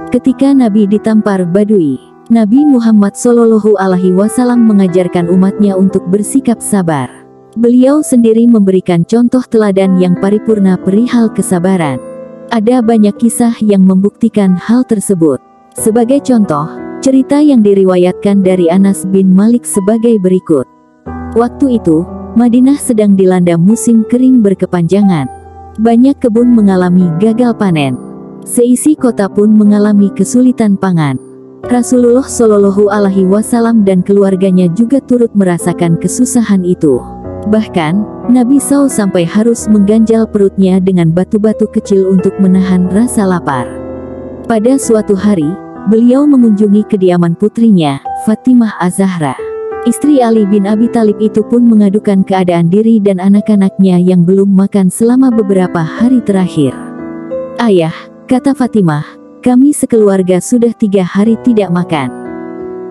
Ketika Nabi ditampar Badui, Nabi Muhammad Shallallahu Alaihi Wasallam mengajarkan umatnya untuk bersikap sabar. Beliau sendiri memberikan contoh teladan yang paripurna perihal kesabaran. Ada banyak kisah yang membuktikan hal tersebut. Sebagai contoh, cerita yang diriwayatkan dari Anas bin Malik sebagai berikut. Waktu itu, Madinah sedang dilanda musim kering berkepanjangan. Banyak kebun mengalami gagal panen. Seisi kota pun mengalami kesulitan pangan. Rasulullah Shallallahu Alaihi Wasallam dan keluarganya juga turut merasakan kesusahan itu. Bahkan, Nabi SAW sampai harus mengganjal perutnya dengan batu-batu kecil untuk menahan rasa lapar. Pada suatu hari, beliau mengunjungi kediaman putrinya, Fatimah Az-Zahra. Istri Ali bin Abi Thalib itu pun mengadukan keadaan diri dan anak-anaknya yang belum makan selama beberapa hari terakhir. "Ayah," kata Fatimah, "kami sekeluarga sudah 3 hari tidak makan."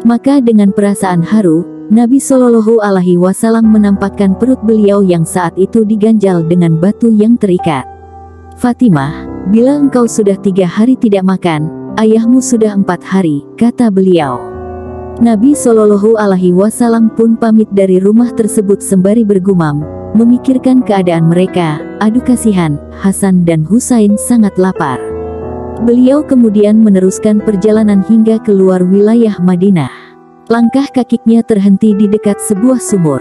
Maka dengan perasaan haru, Nabi Shallallahu Alaihi Wasallam menampakkan perut beliau yang saat itu diganjal dengan batu yang terikat. "Fatimah, bila engkau sudah 3 hari tidak makan, ayahmu sudah 4 hari, kata beliau. Nabi Shallallahu Alaihi Wasallam pun pamit dari rumah tersebut sembari bergumam, memikirkan keadaan mereka. Aduh kasihan, Hasan dan Husain sangat lapar. Beliau kemudian meneruskan perjalanan hingga keluar wilayah Madinah. Langkah kakinya terhenti di dekat sebuah sumur.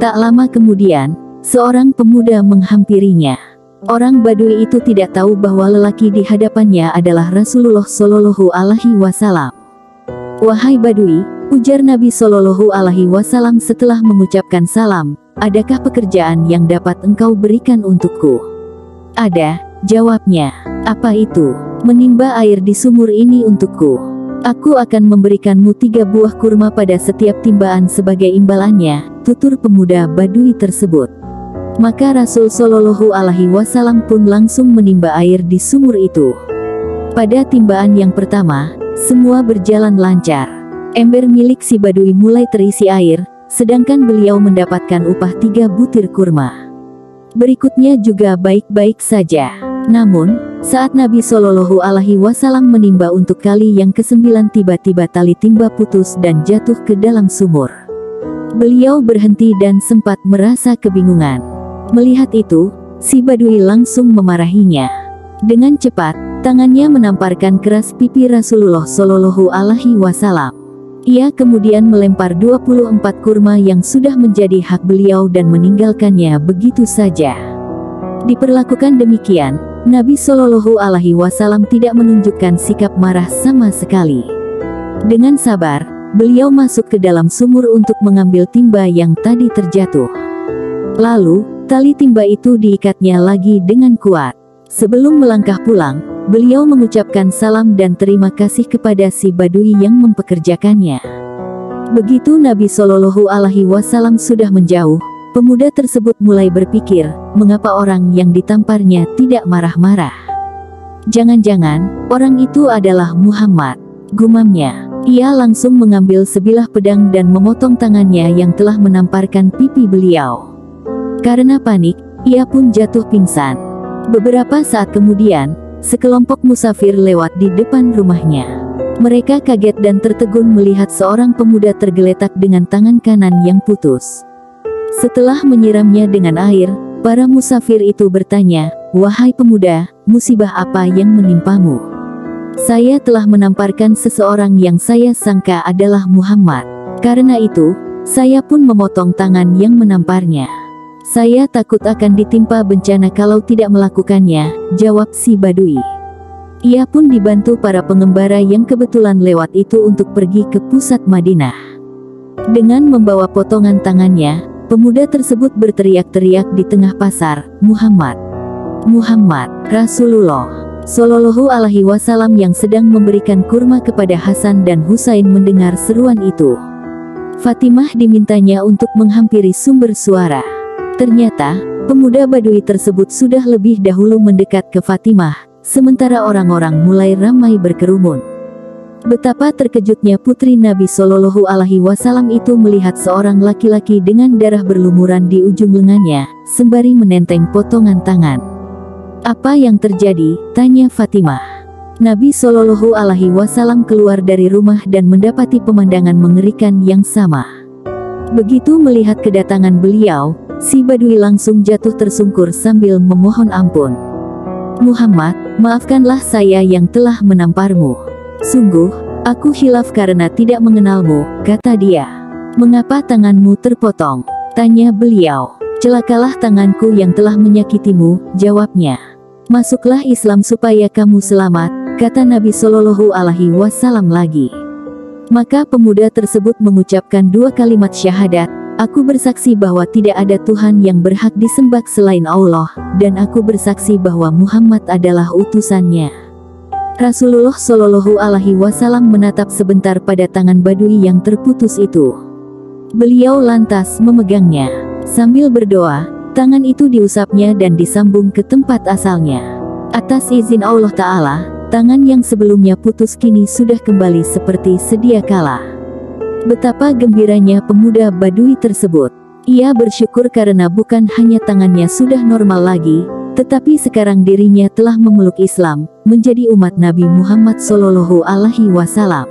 Tak lama kemudian, seorang pemuda menghampirinya. Orang Badui itu tidak tahu bahwa lelaki di hadapannya adalah Rasulullah Shallallahu Alaihi Wasallam. "Wahai Badui," ujar Nabi Shallallahu Alaihi Wasallam setelah mengucapkan salam, "adakah pekerjaan yang dapat engkau berikan untukku?" "Ada," jawabnya. "Apa itu?" "Menimba air di sumur ini untukku. Aku akan memberikanmu 3 buah kurma pada setiap timbaan sebagai imbalannya," tutur pemuda Badui tersebut. Maka Rasul Shallallahu Alaihi Wasallam pun langsung menimba air di sumur itu. Pada timbaan yang pertama, semua berjalan lancar. Ember milik si Badui mulai terisi air, sedangkan beliau mendapatkan upah 3 butir kurma. Berikutnya juga baik-baik saja. Namun, saat Nabi Shallallahu Alaihi Wasallam menimba untuk kali yang ke-9, tiba-tiba tali timba putus dan jatuh ke dalam sumur. Beliau berhenti dan sempat merasa kebingungan. Melihat itu, si Badui langsung memarahinya. Dengan cepat, tangannya menamparkan keras pipi Rasulullah Shallallahu Alaihi Wasallam. Ia kemudian melempar 24 kurma yang sudah menjadi hak beliau dan meninggalkannya begitu saja. Diperlakukan demikian, Nabi Shallallahu Alaihi Wasallam tidak menunjukkan sikap marah sama sekali. Dengan sabar, beliau masuk ke dalam sumur untuk mengambil timba yang tadi terjatuh. Lalu, tali timba itu diikatnya lagi dengan kuat. Sebelum melangkah pulang, beliau mengucapkan salam dan terima kasih kepada si Badui yang mempekerjakannya. Begitu Nabi Shallallahu Alaihi Wasallam sudah menjauh, pemuda tersebut mulai berpikir, mengapa orang yang ditamparnya tidak marah-marah. Jangan-jangan, orang itu adalah Muhammad, gumamnya. Ia langsung mengambil sebilah pedang dan memotong tangannya yang telah menamparkan pipi beliau. Karena panik, ia pun jatuh pingsan. Beberapa saat kemudian, sekelompok musafir lewat di depan rumahnya. Mereka kaget dan tertegun melihat seorang pemuda tergeletak dengan tangan kanan yang putus. Setelah menyiramnya dengan air, para musafir itu bertanya, "Wahai pemuda, musibah apa yang menimpamu?" "Saya telah menamparkan seseorang yang saya sangka adalah Muhammad. Karena itu, saya pun memotong tangan yang menamparnya. Saya takut akan ditimpa bencana kalau tidak melakukannya," jawab si Badui. Ia pun dibantu para pengembara yang kebetulan lewat itu untuk pergi ke pusat Madinah. Dengan membawa potongan tangannya, pemuda tersebut berteriak-teriak di tengah pasar, "Muhammad! Muhammad!" Rasulullah Shallallahu Alaihi Wasallam yang sedang memberikan kurma kepada Hasan dan Husain mendengar seruan itu. Fatimah dimintanya untuk menghampiri sumber suara. Ternyata, pemuda Badui tersebut sudah lebih dahulu mendekat ke Fatimah, sementara orang-orang mulai ramai berkerumun. Betapa terkejutnya putri Nabi Shallallahu Alaihi Wasallam itu melihat seorang laki-laki dengan darah berlumuran di ujung lengannya, sembari menenteng potongan tangan. "Apa yang terjadi?" tanya Fatimah. Nabi Shallallahu Alaihi Wasallam keluar dari rumah dan mendapati pemandangan mengerikan yang sama. Begitu melihat kedatangan beliau, si Badui langsung jatuh tersungkur sambil memohon ampun. "Muhammad, maafkanlah saya yang telah menamparmu. Sungguh, aku khilaf karena tidak mengenalmu," kata dia. "Mengapa tanganmu terpotong?" tanya beliau. "Celakalah tanganku yang telah menyakitimu," jawabnya. "Masuklah Islam supaya kamu selamat," kata Nabi Shallallahu Alaihi Wasallam lagi. Maka pemuda tersebut mengucapkan 2 kalimat syahadat, "Aku bersaksi bahwa tidak ada Tuhan yang berhak disembah selain Allah, dan aku bersaksi bahwa Muhammad adalah utusannya." Rasulullah Shallallahu Alaihi Wasallam menatap sebentar pada tangan Badui yang terputus itu. Beliau lantas memegangnya. Sambil berdoa, tangan itu diusapnya dan disambung ke tempat asalnya. Atas izin Allah Ta'ala, tangan yang sebelumnya putus kini sudah kembali seperti sedia kala. Betapa gembiranya pemuda Badui tersebut. Ia bersyukur karena bukan hanya tangannya sudah normal lagi, tetapi sekarang dirinya telah memeluk Islam, menjadi umat Nabi Muhammad Shallallahu Alaihi Wasallam.